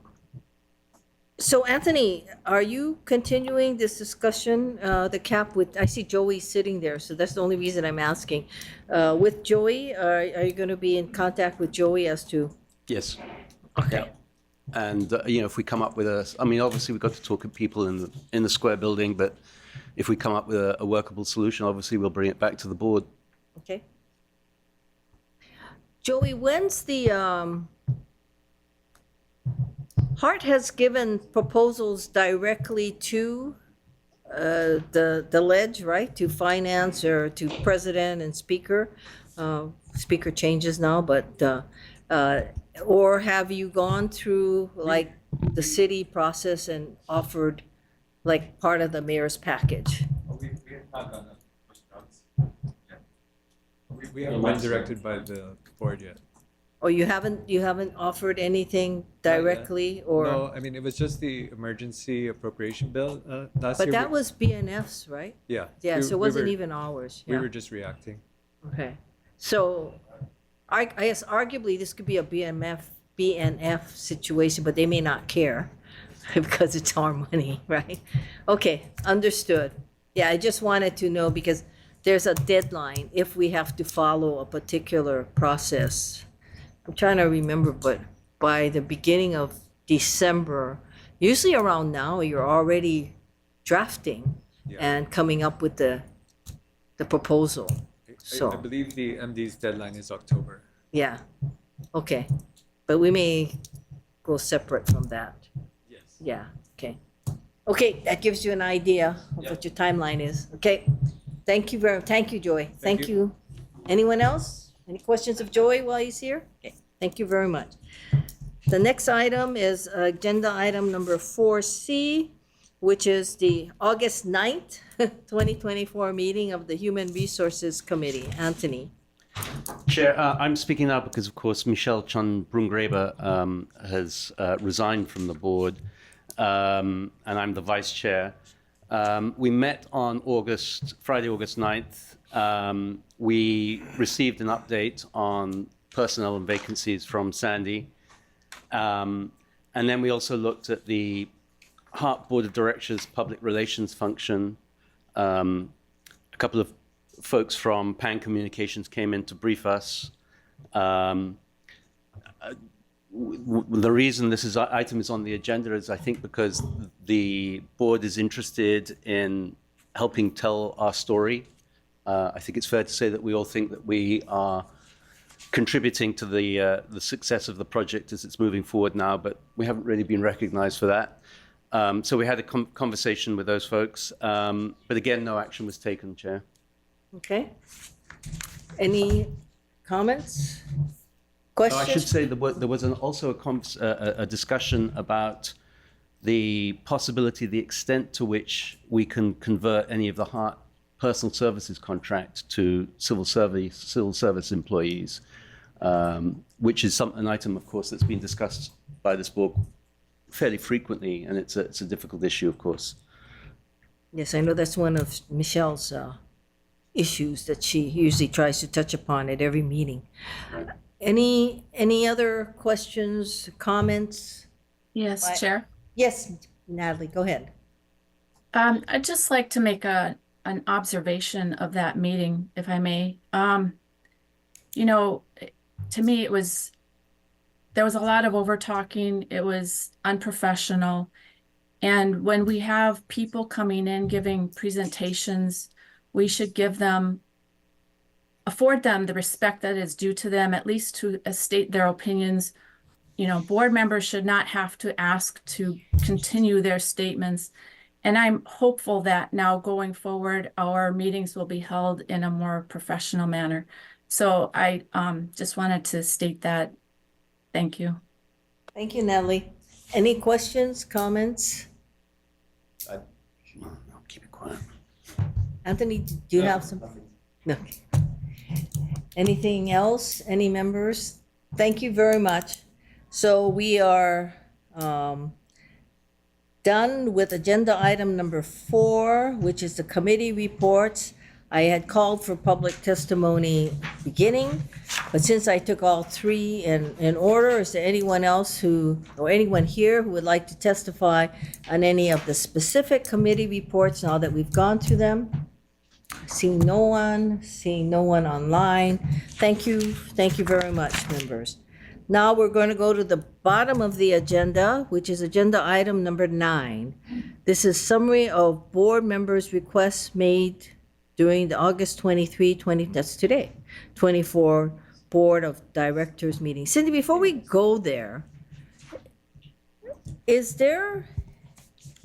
So Anthony, are you continuing this discussion, the cap with, I see Joey sitting there, so that's the only reason I'm asking. With Joey, are you going to be in contact with Joey as to? Yes. Okay. And, if we come up with obviously we've got to talk to people in the square building, but if we come up with a workable solution, obviously we'll bring it back to the board. Okay. Joey, when's the, Hart has given proposals directly to the ledge, right? To finance or to president and speaker. Speaker changes now, but or have you gone through like the city process and offered like part of the mayor's package? We have not done that. We haven't been directed by the board yet. Or you haven't offered anything directly, or? No, I mean, it was just the emergency appropriation bill last year. But that was BNF's, right? Yeah. Yeah, so it wasn't were- even ours. We Yeah. were just reacting. Okay. So I guess arguably this could be a BNF situation, but they may not care because it's our money, right? Okay, understood. Yeah, I just wanted to know because there's a deadline if we have to follow a particular process. I'm trying to remember, but by the beginning of December, usually around now, you're already drafting and coming up with the proposal. So, I believe the MD's deadline is October. yeah, okay. But we may go separate from that. Yes. Yeah, okay. Okay, that gives you an idea of what your timeline is. Okay, thank you, Joy. Thank you. Anyone else? Any questions of Joy while he's here? Okay, thank you very much. The next item is agenda item number 4C, which is the August 9th, 2024 meeting of the Human Resources Committee. Anthony. Chair, I'm speaking now because, of course, Michelle Chun Brungraber has resigned from the board, and I'm the vice chair. We met on Friday, August 9th. We received an update on personnel and vacancies from Sandy. And then we also looked at the Hart Board of Directors public relations function. A couple of folks from Pan Communications came in to brief us. The reason this item is on the agenda is, I think, because the board is interested in helping tell our story. I think it's fair to say that we all think that we are contributing to the success of the project as it's moving forward now, but we haven't really been recognized for that. So we had a conversation with those folks, but again, no action was taken, Chair. Okay. Any comments? Oh, Questions? I should say there was also a discussion about the possibility, the extent to which we can convert any of the Hart personal services contract to civil service employees, which is an item, of course, that's been discussed by this board fairly frequently, and it's a difficult issue, of course. Yes, I know that's one of Michelle's issues that she usually tries to touch upon at every meeting. Any other questions, comments? Yes, Chair. Yes, Natalie, go ahead. I'd just like to make an observation of that meeting, if I may. To me, there was a lot of over talking. It was unprofessional. And when we have people coming in giving presentations, we should give them afford them the respect that is due to them, at least to state their opinions. You know, board members should not have to ask to continue their statements. And I'm hopeful that now going forward, our meetings will be held in a more professional manner. So I just wanted to state that. Thank you. Thank you, Natalie. Any questions, comments? No, keep it quiet. Anthony, do you have some? No. Anything else? Any members? Thank you very much. So we are done with agenda item number 4, which is the committee reports. I had called for public testimony beginning, but since I took all 3 in order, is there anyone else or anyone here who would like to testify on any of the specific committee reports now that we've gone through them? Seeing no one online. Thank you very much, members. Now we're going to go to the bottom of the agenda, which is agenda item number 9. This is summary of board members' requests made during the August that's today, 24 Board of Directors meeting. Cindy, before we go there, is there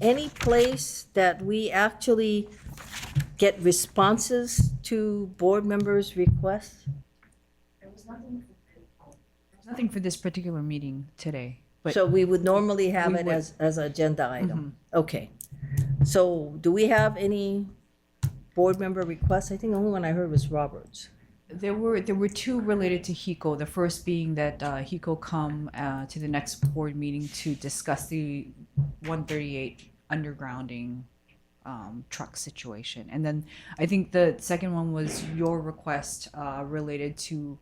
any place that we actually get responses to board members' requests? There's nothing for this particular meeting today, but So we would normally have We it would. as an agenda item? Okay. So do we have any board member requests? I think the only one I heard was Roberts. there were 2 related to HECO. The first being that HECO come to the next board meeting to discuss the 138 undergrounding truck situation. And then I think the second one was your request related to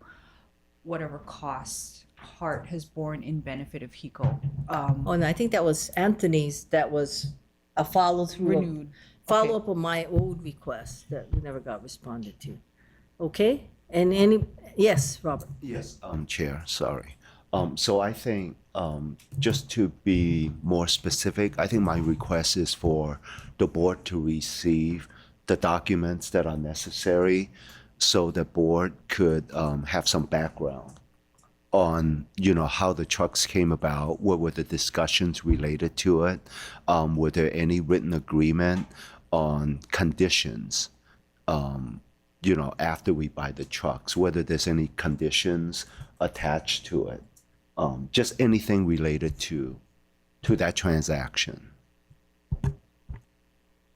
whatever costs Hart has borne in benefit of HECO. Oh, and I think that was Anthony's, that was a follow-through. Renewed. Follow-up on my old request that we never got responded to. Okay? And yes, Robert? Yes, Chair, sorry. So I think, just to be more specific, I think my request is for the board to receive the documents that are necessary so the board could have some background on, how the trucks came about, what were the discussions related to it, were there any written agreement on conditions, after we buy the trucks, whether there's any conditions attached to it, just anything related to that transaction.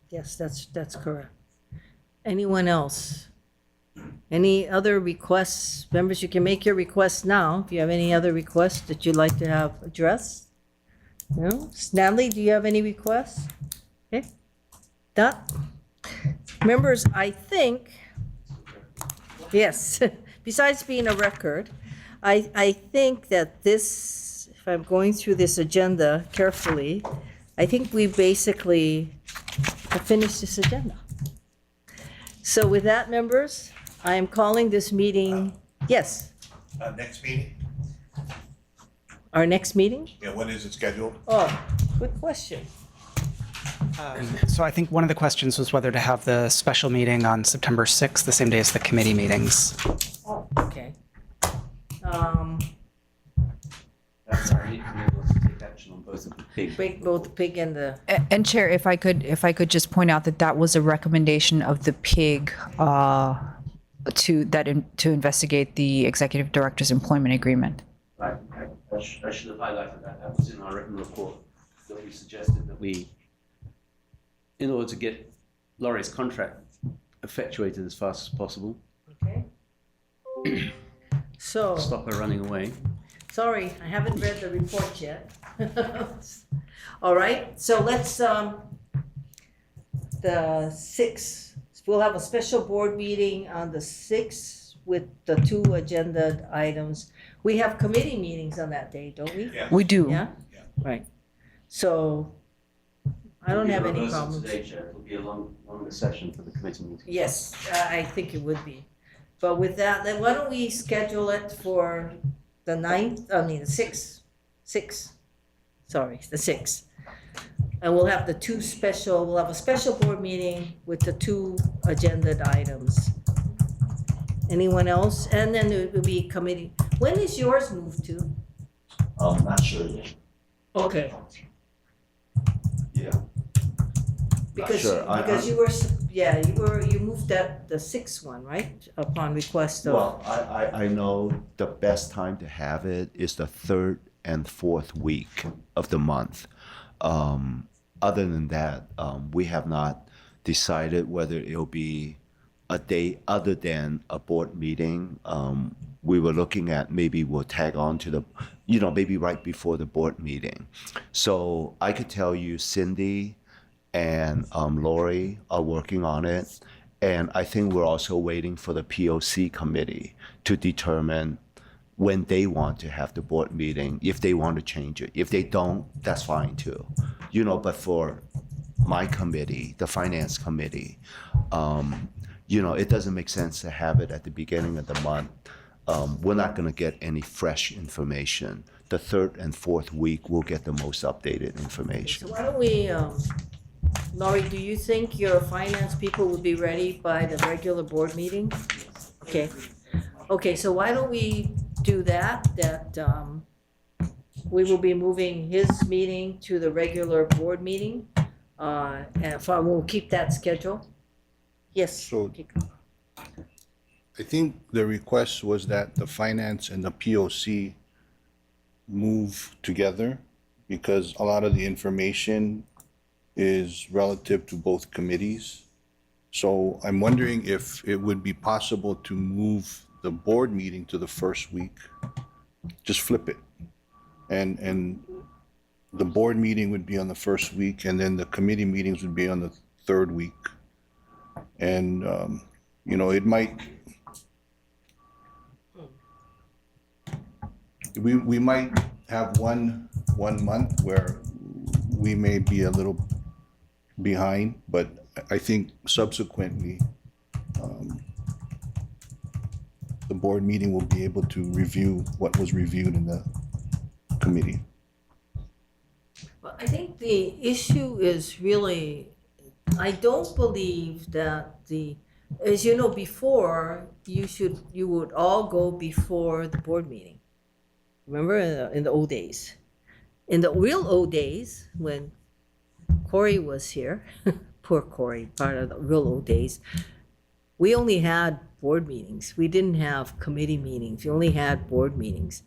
Yes, that's correct. Anyone else? Any other requests? Members, you can make your requests now. If you have any other requests that you'd like to have addressed? No? Natalie, do you have any requests? Okay. Dot? Members, I think, yes, besides being a record, I think that this, if I'm going through this agenda carefully, I think we basically have finished this agenda. So with that, members, I am calling this meeting, yes, Next meeting? our next meeting? Yeah, when is it scheduled? Oh, good question. So I think one of the questions was whether to have the special meeting on September 6th, the same day as the committee meetings. Oh, okay. Sorry, enable us to take action on both of the big. Break both the pig and the, And Chair, if I could just point out that was a recommendation of the PIG to investigate the executive director's employment agreement. I should have highlighted that. That was in our written report that we suggested that we, in order to get Laurie's contract effectuated as fast as possible, okay? So, stop her running away. sorry, I haven't read the report yet. All right, so let's, the 6th, we'll have a special board meeting on the 6th with the 2 agenda items. We have committee meetings on that day, don't we? Yeah. We do. Yeah? Right. So, I don't have any problems. Today, Chair. It'll be a longer session for the committee meeting. Yes, I think it would be. But with that, then why don't we schedule it for the 6th? Sorry, the 6th. And we'll have we'll have a special board meeting with the 2 agenda items. Anyone else? And then it would be committee. When is yours moved to? Not sure yet. Okay. Yeah. Because, sure. because you were, you moved that, the sixth one, right? Upon request of. Well, I know the best time to have it is the third and fourth week of the month. Other than that, we have not decided whether it'll be a day other than a board meeting. We were looking at maybe we'll tag on to the, maybe right before the board meeting. So I could tell you Cindy and Lori are working on it. And I think we're also waiting for the POC committee to determine when they want to have the board meeting, if they want to change it. If they don't, that's fine too. But for my committee, the finance committee, it doesn't make sense to have it at the beginning of the month. We're not going to get any fresh information. The third and fourth week, we'll get the most updated information. So why don't we, Laurie, do you think your finance people will be ready by the regular board meeting? Okay. Okay, so why don't we do that, we will be moving his meeting to the regular board meeting, and we'll keep that schedule. Yes. So I think the request was that the finance and the POC move together because a lot of the information is relative to both committees. So I'm wondering if it would be possible to move the board meeting to the first week, just flip it. And the board meeting would be on the first week and then the committee meetings would be on the third week. And, it might, we might have one month where we may be a little behind, but I think subsequently, the board meeting will be able to review what was reviewed in the committee. Well, I think the issue is really, I don't believe that as you know, before, you would all go before the board meeting. Remember in the old days? In the real old days, when Corey was here, poor Corey, part of the real old days, we only had board meetings. We didn't have committee meetings. We only had board meetings.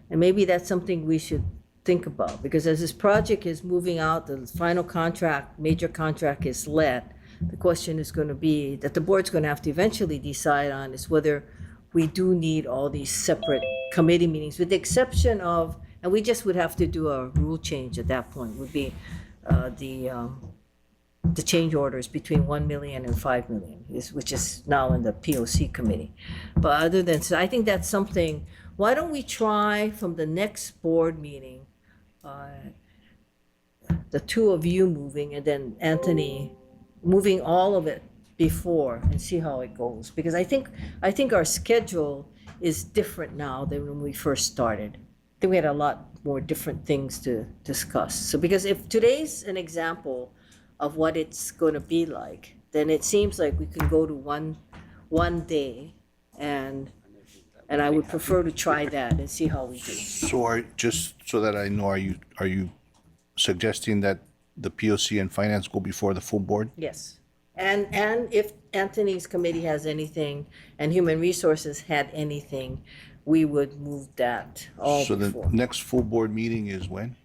And maybe that's something we should think about, because as this project is moving out, the final contract, major contract is let, the question is going to be, that the board's going to have to eventually decide on, is whether we do need all these separate committee meetings, with the exception of, and we just would have to do a rule change at that point, would be the change orders between 1 million and 5 million, which is now in the POC committee. But other than, so I think that's something, why don't we try from the next board meeting, the two of you moving and then Anthony moving all of it before and see how it goes. Because I think our schedule is different now than when we first started. I think we had a lot more different things to discuss. So because if today's an example of what it's going to be like, then it seems like we can go to one day, and I would prefer to try that and see how we do. So just so that I know, are you suggesting that the POC and finance go before the full board? Yes. And if Anthony's committee has anything and human resources had anything, we would move that all So the before. next full board meeting is when?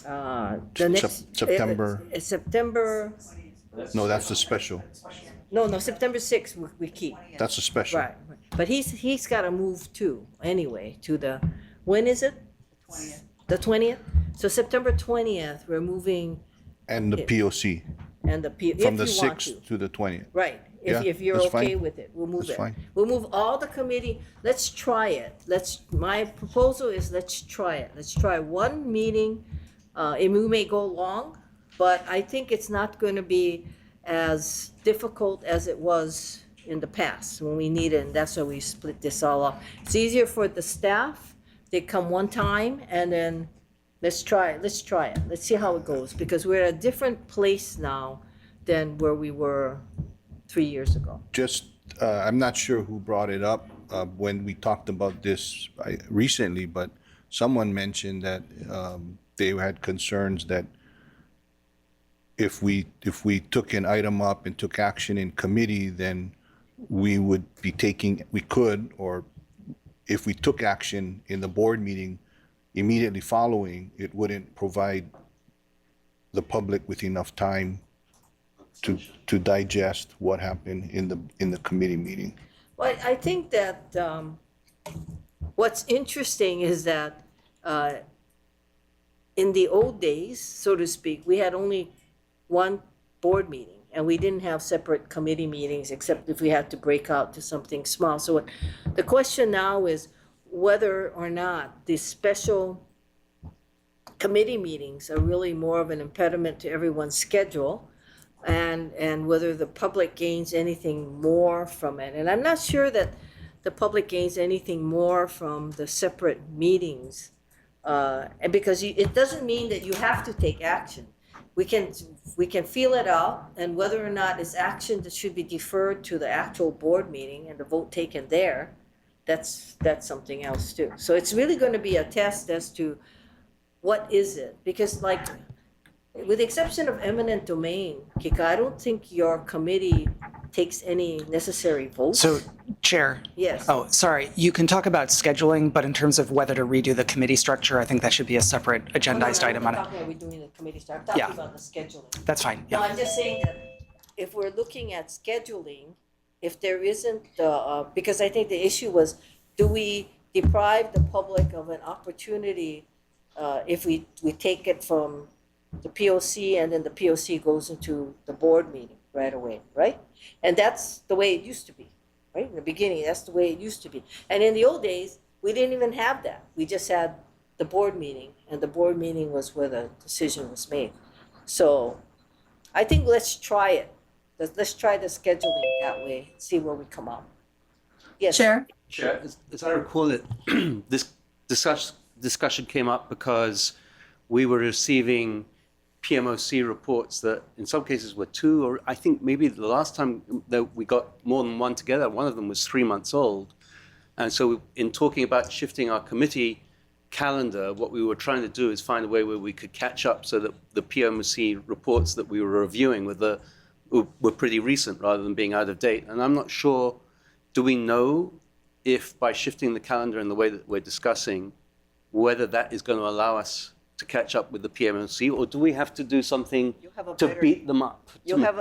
The next September. September. No, that's the special. No, September 6th we keep. That's a special. Right. But he's got to move too, anyway, to the, when is it? 20th. The 20th? So September 20th, we're moving, And the POC, and the, if from the you want 6th to. to the 20th. Right. Yeah, If you're that's okay fine. with it, we'll move That's it. fine. We'll move all the committee, let's try it. My proposal is let's try it. Let's try one meeting. We may go long, but I think it's not going to be as difficult as it was in the past when we needed, and that's why we split this all up. It's easier for the staff. They come one time and then let's try it. Let's see how it goes, because we're at a different place now than where we were 3 years ago. Just I'm not sure who brought it up when we talked about this recently, but someone mentioned that they had concerns that if we took an item up and took action in committee, then we would be taking, we could, or if we took action in the board meeting immediately following, it wouldn't provide the public with enough time to digest what happened in the committee meeting. Well, I think that what's interesting is that in the old days, so to speak, we had only one board meeting, and we didn't have separate committee meetings except if we had to break out to something small. So the question now is whether or not these special committee meetings are really more of an impediment to everyone's schedule, and whether the public gains anything more from it. And I'm not sure that the public gains anything more from the separate meetings, and because it doesn't mean that you have to take action. We can feel it out, and whether or not it's action that should be deferred to the actual board meeting and the vote taken there, that's something else too. So it's really going to be a test as to what is it, because like, with the exception of eminent domain, Kika, I don't think your committee takes any necessary votes. So, Chair. Yes. Oh, sorry. You can talk about scheduling, but in terms of whether to redo the committee structure, I think that should be a separate agendized item on I'm it. not talking about redoing the committee stuff. I'm talking Yeah. about the scheduling. That's fine. No, Yeah. I'm just saying that if we're looking at scheduling, if there isn't, because I think the issue was, do we deprive the public of an opportunity if we take it from the POC and then the POC goes into the board meeting right away, right? And that's the way it used to be, right? In the beginning, that's the way it used to be. And in the old days, we didn't even have that. We just had the board meeting, and the board meeting was where the decision was made. So I think let's try it. Let's try the scheduling that way, see where we come out. Yes. Chair? Chair, as I recall it, this discussion came up because we were receiving PMOC reports that in some cases were 2, or I think maybe the last time that we got more than one together, one of them was 3 months old. And so in talking about shifting our committee calendar, what we were trying to do is find a way where we could catch up so that the PMOC reports that we were reviewing were pretty recent rather than being out of date. And I'm not sure, do we know if by shifting the calendar in the way that we're discussing, whether that is going to allow us to catch up with the PMOC, or do we have to do something to beat them up? You'll have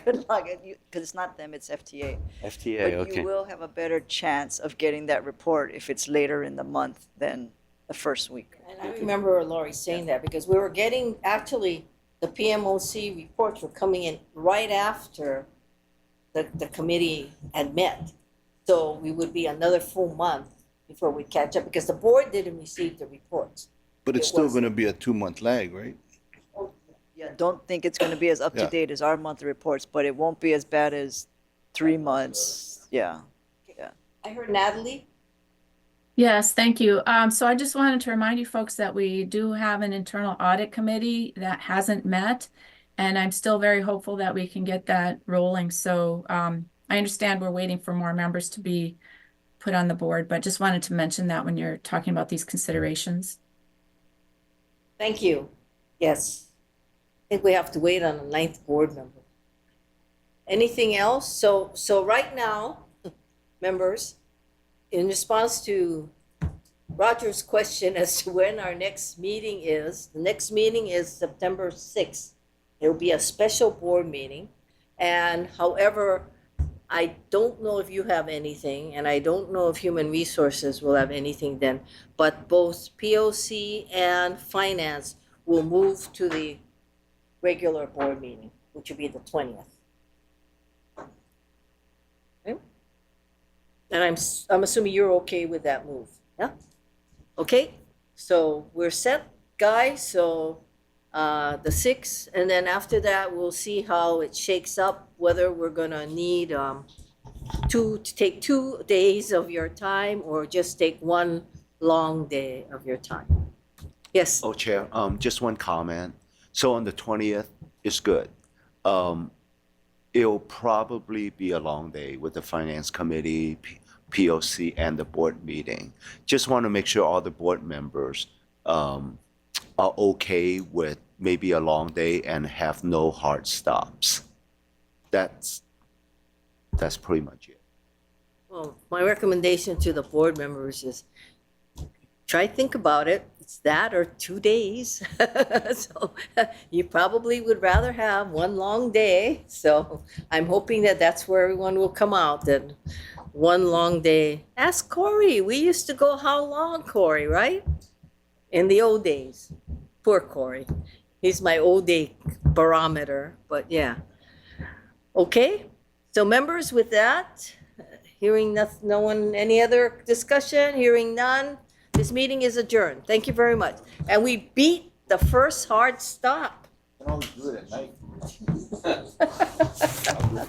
good luck, because it's not them, it's FTA. FTA, But okay. you will have a better chance of getting that report if it's later in the month than the first week. And I remember Lori saying that because we were getting, actually, the PMOC reports were coming in right after the committee had met. So we would be another full month before we catch up, because the board didn't receive the reports. But it's It still was- going to be a 2-month lag, right? Yeah, don't think it's going to be as up to Yeah. date as our monthly reports, but it won't be as bad as 3 months. Yeah. I heard Natalie. Yes, thank you. So I just wanted to remind you folks that we do have an internal audit committee that hasn't met, and I'm still very hopeful that we can get that rolling. So I understand we're waiting for more members to be put on the board, but just wanted to mention that when you're talking about these considerations. Thank you. Yes. I think we have to wait on a 9th board member. Anything else? So right now, members, in response to Roger's question as to when our next meeting is, the next meeting is September 6th. It will be a special board meeting. And however, I don't know if you have anything, and I don't know if Human Resources will have anything then, but both POC and Finance will move to the regular board meeting, which will be the 20th. Okay? And I'm assuming you're okay with that move, yeah? Okay, so we're set, guys, so the 6th, and then after that, we'll see how it shakes up, whether we're gonna need to take 2 days of your time or just take 1 long day of your time. Yes. Oh, Chair, just one comment. So on the 20th is good. it'll probably be a long day with the finance committee, POC, and the board meeting. Just want to make sure all the board members are okay with maybe a long day and have no hard stops. That's pretty much it. Well, my recommendation to the board members is try to think about it. It's that or 2 days. So you probably would rather have one long day. So I'm hoping that that's where everyone will come out, that one long day. Ask Corey. We used to go how long, Corey, right? In the old days. Poor Corey. He's my old day barometer, but yeah. Okay, so members, with that, hearing no one, any other discussion, hearing none, this meeting is adjourned. Thank you very much. And we beat the first hard stop. I can always do it at night.